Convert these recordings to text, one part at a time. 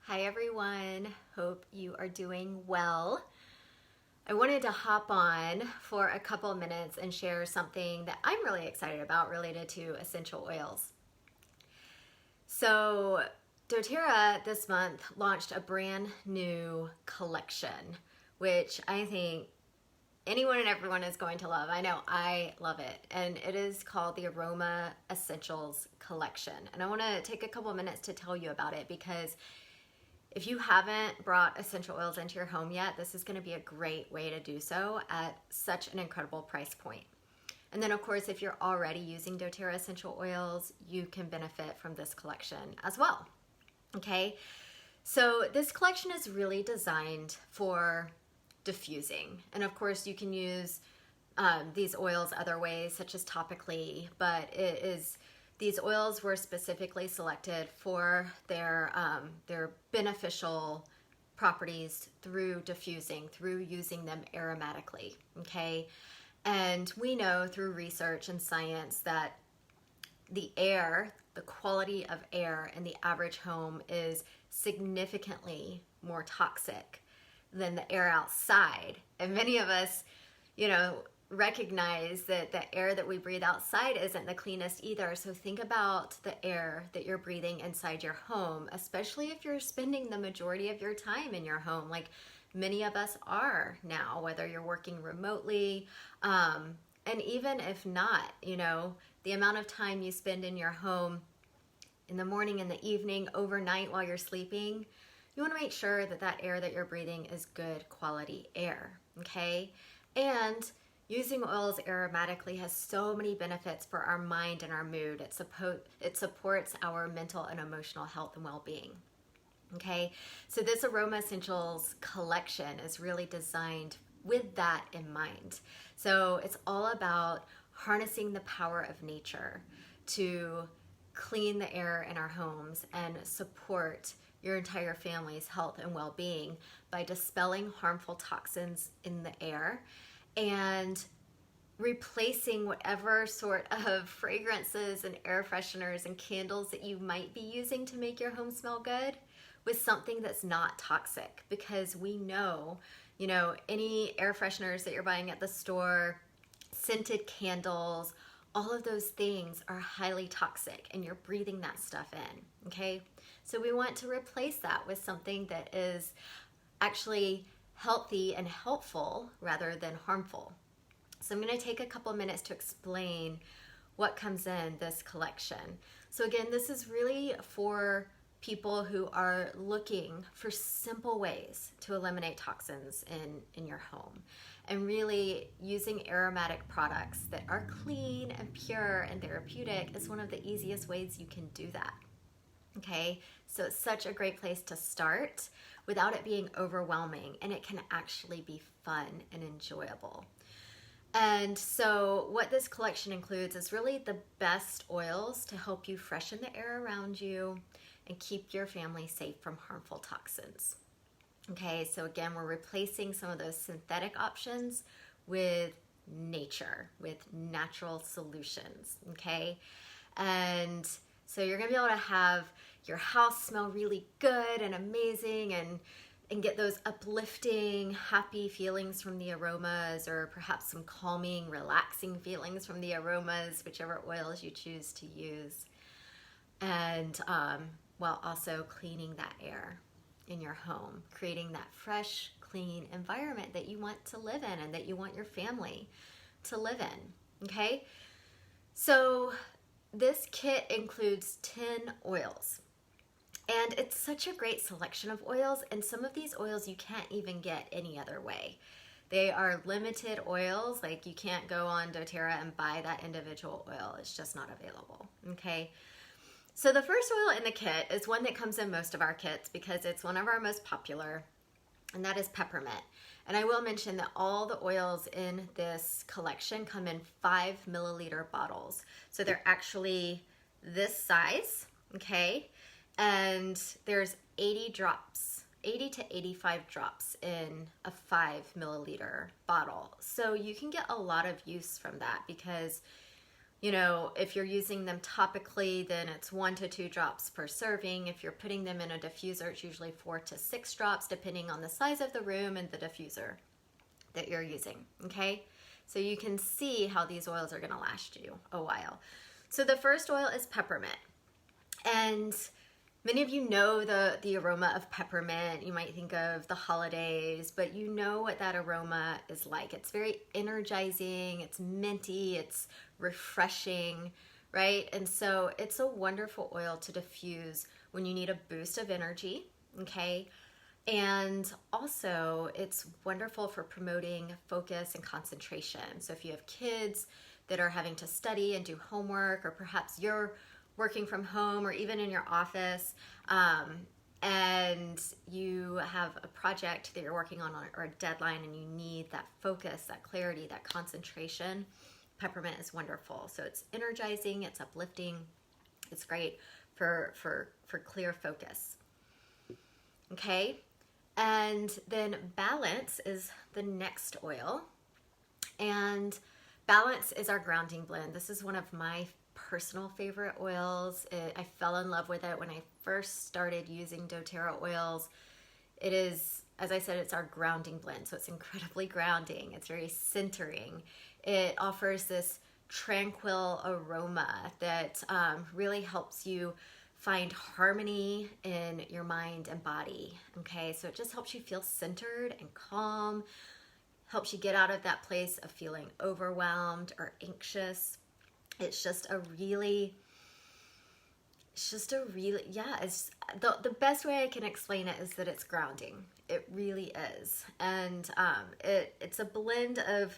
Hi everyone, hope you are doing well. I wanted to hop on for a couple of minutes and share something that I'm really excited about related to essential oils. So doTERRA this month launched a brand new collection, which I think anyone and everyone is going to love. I know I love it. And it is called the Aroma Essentials Collection. And I want to take a couple of minutes to tell you about it because if you haven't brought essential oils into your home yet, this is going to be a great way to do so at such an incredible price point. And then of course, if you're already using doTERRA essential oils, you can benefit from this collection as well. Okay, so this collection is really designed for diffusing. And of course, you can use these oils other ways, such as topically, but these oils were specifically selected for their beneficial properties through diffusing, through using them aromatically, okay? And we know through research and science that the air, the quality of air in the average home is significantly more toxic than the air outside. And many of us, recognize that the air that we breathe outside isn't the cleanest either. So think about the air that you're breathing inside your home, especially if you're spending the majority of your time in your home, like many of us are now, whether you're working remotely, and even if not, the amount of time you spend in your home in the morning, in the evening, overnight while you're sleeping, you want to make sure that that air that you're breathing is good quality air, okay? And using oils aromatically has so many benefits for our mind and our mood. It supports our mental and emotional health and well-being. Okay, so this Aroma Essentials collection is really designed with that in mind. So it's all about harnessing the power of nature to clean the air in our homes and support your entire family's health and well-being by dispelling harmful toxins in the air and replacing whatever sort of fragrances and air fresheners and candles that you might be using to make your home smell good with something that's not toxic, because we know, any air fresheners that you're buying at the store, scented candles, all of those things are highly toxic and you're breathing that stuff in, okay? So we want to replace that with something that is actually healthy and helpful rather than harmful. So I'm going to take a couple minutes to explain what comes in this collection. So again, this is really for people who are looking for simple ways to eliminate toxins in your home, and really using aromatic products that are clean and pure and therapeutic is one of the easiest ways you can do that. Okay, so it's such a great place to start without it being overwhelming, and it can actually be fun and enjoyable. And so what this collection includes is really the best oils to help you freshen the air around you and keep your family safe from harmful toxins. Okay, so again, we're replacing some of those synthetic options with nature, with natural solutions, okay? And so you're gonna be able to have your house smell really good and amazing and get those uplifting, happy feelings from the aromas, or perhaps some calming, relaxing feelings from the aromas, whichever oils you choose to use. And while also cleaning that air in your home, creating that fresh, clean environment that you want to live in and that you want your family to live in, okay? So this kit includes 10 oils. And it's such a great selection of oils, and some of these oils you can't even get any other way. They are limited oils, like you can't go on doTERRA and buy that individual oil. It's just not available, okay? So the first oil in the kit is one that comes in most of our kits because it's one of our most popular, and that is peppermint. And I will mention that all the oils in this collection come in 5 milliliter bottles. So they're actually this size, okay? And there's 80 to 85 drops in a 5 milliliter bottle. So you can get a lot of use from that because You know, if you're using them topically, then it's 1 to 2 drops per serving. If you're putting them in a diffuser, it's usually 4 to 6 drops, depending on the size of the room and the diffuser that you're using, okay? So you can see how these oils are gonna last you a while. So the first oil is peppermint. And many of you know the aroma of peppermint. You might think of the holidays, but you know what that aroma is like. It's very energizing, it's minty, it's refreshing, right? And so it's a wonderful oil to diffuse when you need a boost of energy, okay? And also it's wonderful for promoting focus and concentration. So if you have kids that are having to study and do homework, or perhaps you're working from home or even in your office, and you have a project that you're working on or a deadline and you need that focus, that clarity, that concentration, peppermint is wonderful. So it's energizing, it's uplifting, it's great for clear focus. Okay, and then balance is the next oil, and balance is our grounding blend. This is one of my personal favorite oils. I fell in love with it when I first started using doTERRA oils. It is, as I said, it's our grounding blend, so it's incredibly grounding. It's very centering. It offers this tranquil aroma that really helps you find harmony in your mind and body, okay? So it just helps you feel centered and calm, helps you get out of that place of feeling overwhelmed or anxious. It's just a really, yeah, it's the best way I can explain it is that it's grounding. It really is. And it's a blend of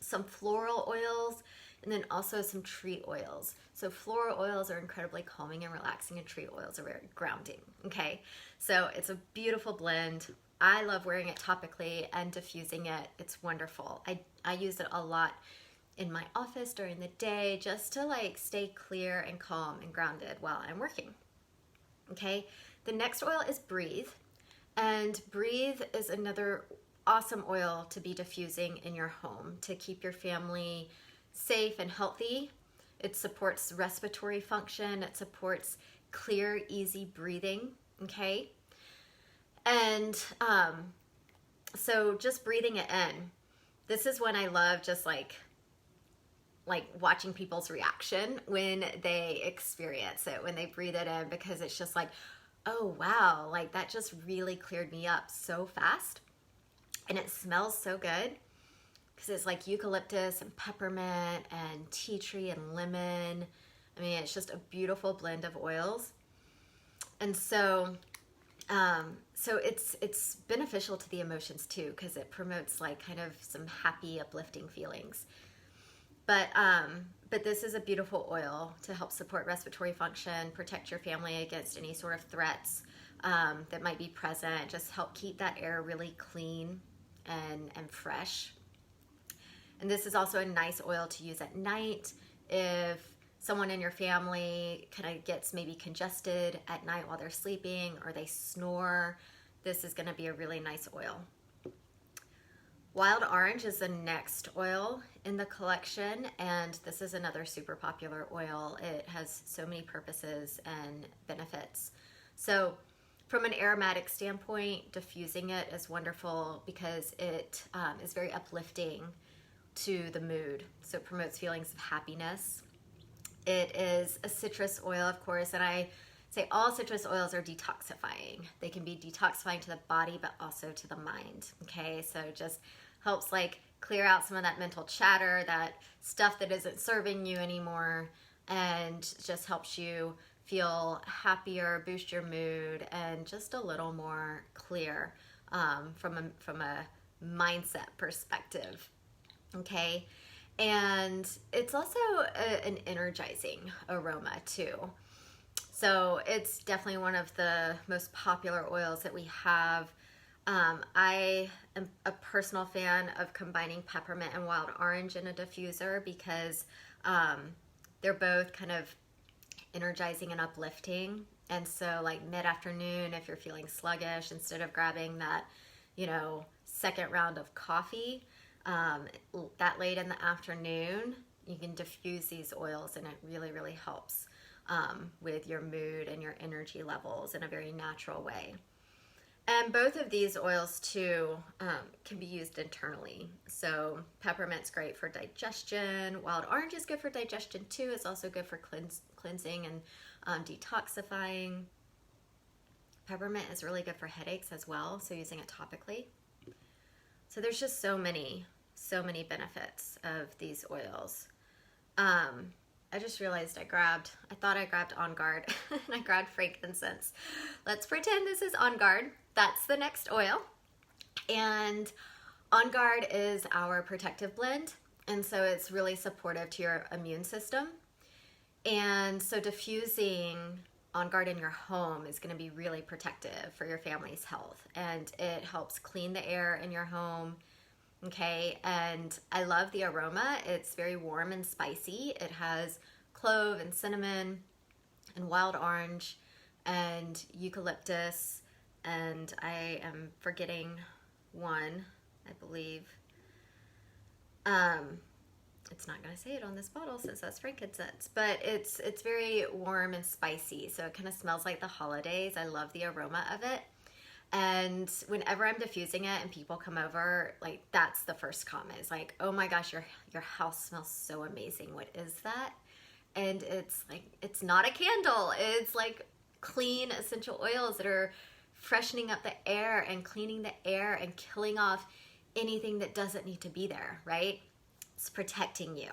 some floral oils and then also some tree oils. So floral oils are incredibly calming and relaxing, and tree oils are very grounding, okay? So it's a beautiful blend. I love wearing it topically and diffusing it. It's wonderful. I use it a lot in my office during the day just to like stay clear and calm and grounded while I'm working. Okay, the next oil is Breathe, and Breathe is another awesome oil to be diffusing in your home to keep your family safe and healthy. It supports respiratory function, it supports clear, easy breathing, okay? And so just breathing it in, this is when I love just like watching people's reaction when they experience it, when they breathe it in, because it's just like, oh wow, like that just really cleared me up so fast. And it smells so good because it's like eucalyptus and peppermint and tea tree and lemon. I mean, it's just a beautiful blend of oils. And so it's beneficial to the emotions too, because it promotes like kind of some happy, uplifting feelings. But this is a beautiful oil to help support respiratory function, protect your family against any sort of threats that might be present, just help keep that air really clean and fresh. And this is also a nice oil to use at night if someone in your family kind of gets maybe congested at night while they're sleeping, or they snore. This is going to be a really nice oil. Wild Orange is the next oil in the collection, and this is another super popular oil. It has so many purposes and benefits. So from an aromatic standpoint, diffusing it is wonderful because it is very uplifting to the mood. So it promotes feelings of happiness. It is a citrus oil, of course, and I say all citrus oils are detoxifying. They can be detoxifying to the body, but also to the mind, okay? So it just helps like clear out some of that mental chatter, that stuff that isn't serving you anymore, and just helps you feel happier, boost your mood, and just a little more clear from a mindset perspective, okay? And it's also an energizing aroma too. So it's definitely one of the most popular oils that we have. I am a personal fan of combining peppermint and wild orange in a diffuser because they're both kind of energizing and uplifting. And so like mid-afternoon, if you're feeling sluggish, instead of grabbing that, second round of coffee, that late in the afternoon, you can diffuse these oils, and it really, really helps with your mood and your energy levels in a very natural way. And both of these oils too can be used internally. So peppermint's great for digestion. Wild orange is good for digestion too. It's also good for cleansing and detoxifying. Peppermint is really good for headaches as well, so using it topically. So there's just so many benefits of these oils. I just realized I thought I grabbed On Guard and I grabbed frankincense. Let's pretend this is On Guard. That's the next oil. And On Guard is our protective blend. And so it's really supportive to your immune system. And so diffusing On Guard in your home is going to be really protective for your family's health. And it helps clean the air in your home. Okay, and I love the aroma. It's very warm and spicy. It has clove and cinnamon and wild orange and eucalyptus, and I am forgetting one, I believe. It's not going to say it on this bottle since that's frankincense, but it's very warm and spicy, so it kind of smells like the holidays. I love the aroma of it. And whenever I'm diffusing it and people come over, like, that's the first comment. It's like, oh my gosh, your house smells so amazing. What is that? And it's like, it's not a candle. It's like clean essential oils that are freshening up the air and cleaning the air and killing off anything that doesn't need to be there, right? It's protecting you.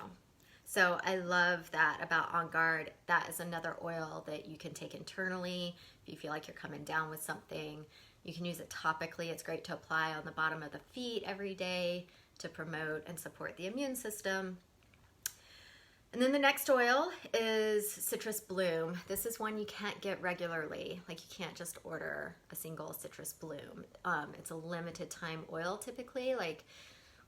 So I love that about On Guard. That is another oil that you can take internally if you feel like you're coming down with something. You can use it topically. It's great to apply on the bottom of the feet every day to promote and support the immune system. And then the next oil is citrus bloom. This is one you can't get regularly. Like, you can't just order a single citrus bloom. It's a limited time oil typically. Like,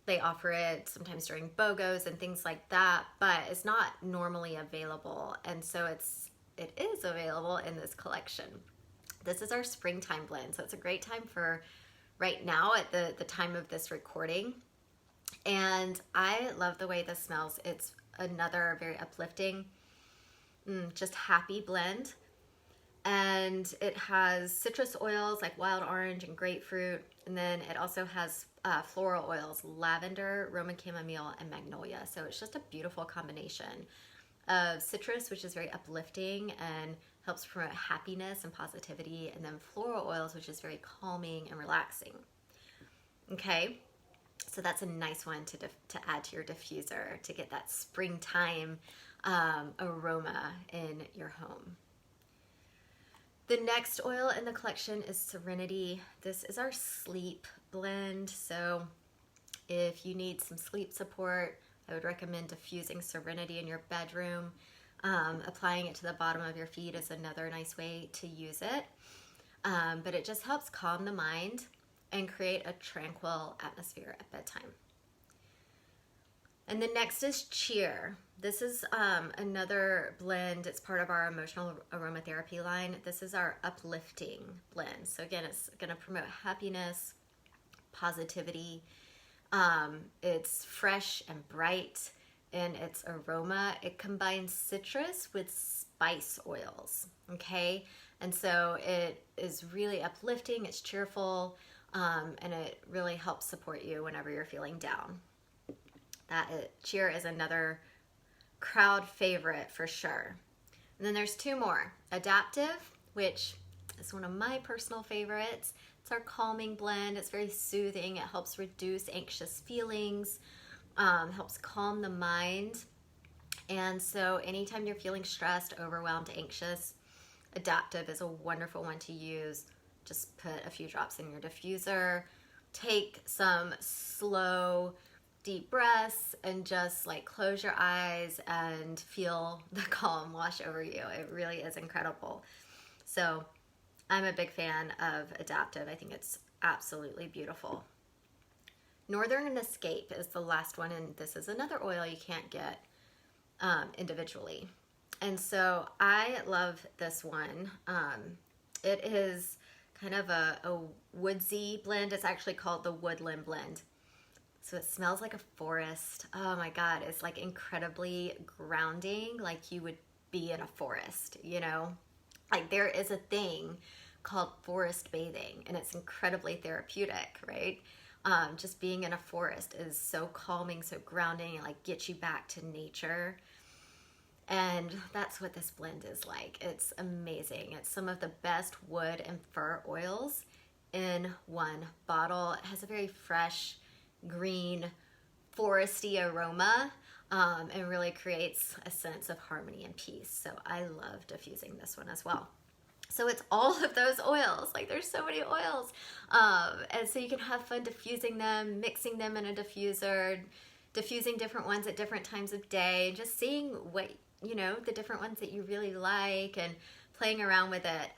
they offer it sometimes during BOGOs and things like that, but it's not normally available. And so it is available in this collection. This is our springtime blend, so it's a great time for right now at the time of this recording. And I love the way this smells. It's another very uplifting, just happy blend. And it has citrus oils like wild orange and grapefruit. And then it also has floral oils, lavender, Roman chamomile, and magnolia. So it's just a beautiful combination of citrus, which is very uplifting and helps promote happiness and positivity, and then floral oils, which is very calming and relaxing. Okay, so that's a nice one to add to your diffuser to get that springtime aroma in your home. The next oil in the collection is Serenity. This is our sleep blend, so if you need some sleep support, I would recommend diffusing Serenity in your bedroom. Applying it to the bottom of your feet is another nice way to use it. But it just helps calm the mind and create a tranquil atmosphere at bedtime. And the next is Cheer. This is another blend. It's part of our emotional aromatherapy line. This is our uplifting blend. So again, it's going to promote happiness, positivity. It's fresh and bright. In its aroma, it combines citrus with spice oils, okay? And so it is really uplifting, it's cheerful, and it really helps support you whenever you're feeling down. Cheer is another crowd favorite for sure. And then there's two more. Adaptive, which is one of my personal favorites. It's our calming blend. It's very soothing. It helps reduce anxious feelings. Helps calm the mind. And so anytime you're feeling stressed, overwhelmed, anxious, Adaptive is a wonderful one to use. Just put a few drops in your diffuser, take some slow, deep breaths, and just like close your eyes and feel the calm wash over you. It really is incredible. So I'm a big fan of Adaptive. I think it's absolutely beautiful. Northern Escape is the last one, and this is another oil you can't get individually. And so I love this one. It is kind of a woodsy blend. It's actually called the Woodland Blend. So it smells like a forest. Oh my God, it's like incredibly grounding, like you would be in a forest, you know? Like there is a thing called forest bathing, and it's incredibly therapeutic, right? Just being in a forest is so calming, so grounding, and like gets you back to nature. And that's what this blend is like. It's amazing. It's some of the best wood and fir oils in one bottle. It has a very fresh, green, foresty aroma, and really creates a sense of harmony and peace. So I love diffusing this one as well. So it's all of those oils. Like there's so many oils. And so you can have fun diffusing them, mixing them in a diffuser, diffusing different ones at different times of day, and just seeing what, you know, the different ones that you really like and playing around with it.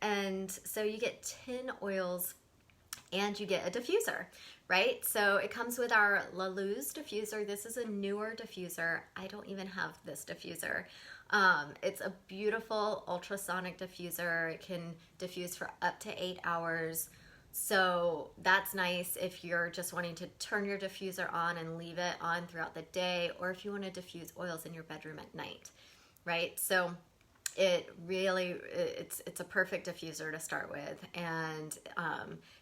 And so you get 10 oils and you get a diffuser, right? So it comes with our La Luz diffuser. This is a newer diffuser. I don't even have this diffuser. It's a beautiful ultrasonic diffuser. It can diffuse for up to 8 hours. So that's nice if you're just wanting to turn your diffuser on and leave it on throughout the day, or if you want to diffuse oils in your bedroom at night, right? So it really, it's a perfect diffuser to start with, and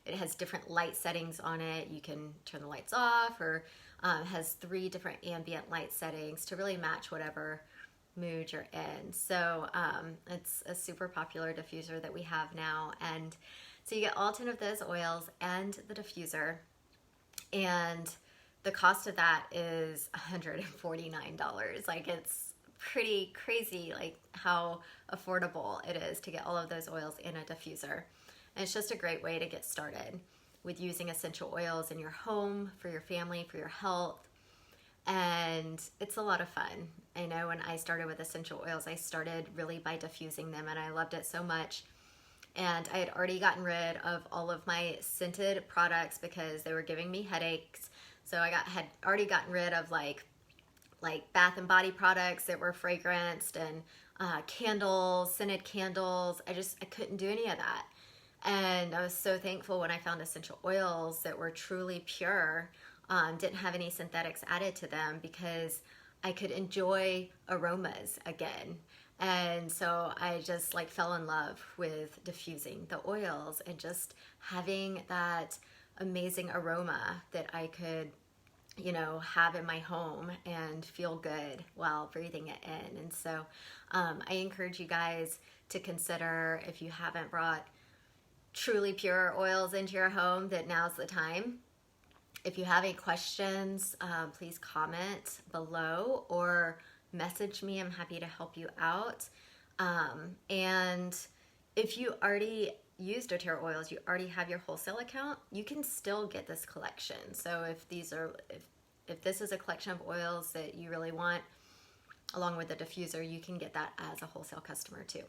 it has different light settings on it. You can turn the lights off, or has 3 different ambient light settings to really match whatever mood you're in. So it's a super popular diffuser that we have now, and so you get all 10 of those oils and the diffuser, and the cost of that is $149. Like it's pretty crazy, like how affordable it is to get all of those oils in a diffuser. And it's just a great way to get started with using essential oils in your home, for your family, for your health. And it's a lot of fun. I know when I started with essential oils, I started really by diffusing them, and I loved it so much. And I had already gotten rid of all of my scented products because they were giving me headaches. So I had already gotten rid of like bath and body products that were fragranced, and candles, scented candles. I couldn't do any of that. And I was so thankful when I found essential oils that were truly pure, didn't have any synthetics added to them, because I could enjoy aromas again. And so I just like fell in love with diffusing the oils and just having that amazing aroma that I could, you know, have in my home and feel good while breathing it in. And so I encourage you guys to consider, if you haven't brought truly pure oils into your home, that now's the time. If you have any questions, please comment below or message me. I'm happy to help you out. And if you already use doTERRA oils, you already have your wholesale account, you can still get this collection. So if this is a collection of oils that you really want, along with the diffuser, you can get that as a wholesale customer too.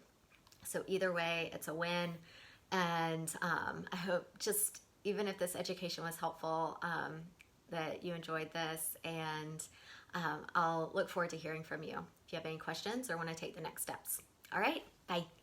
So either way, it's a win. And I hope, just even if this education was helpful, that you enjoyed this, and I'll look forward to hearing from you if you have any questions or want to take the next steps. All right, bye.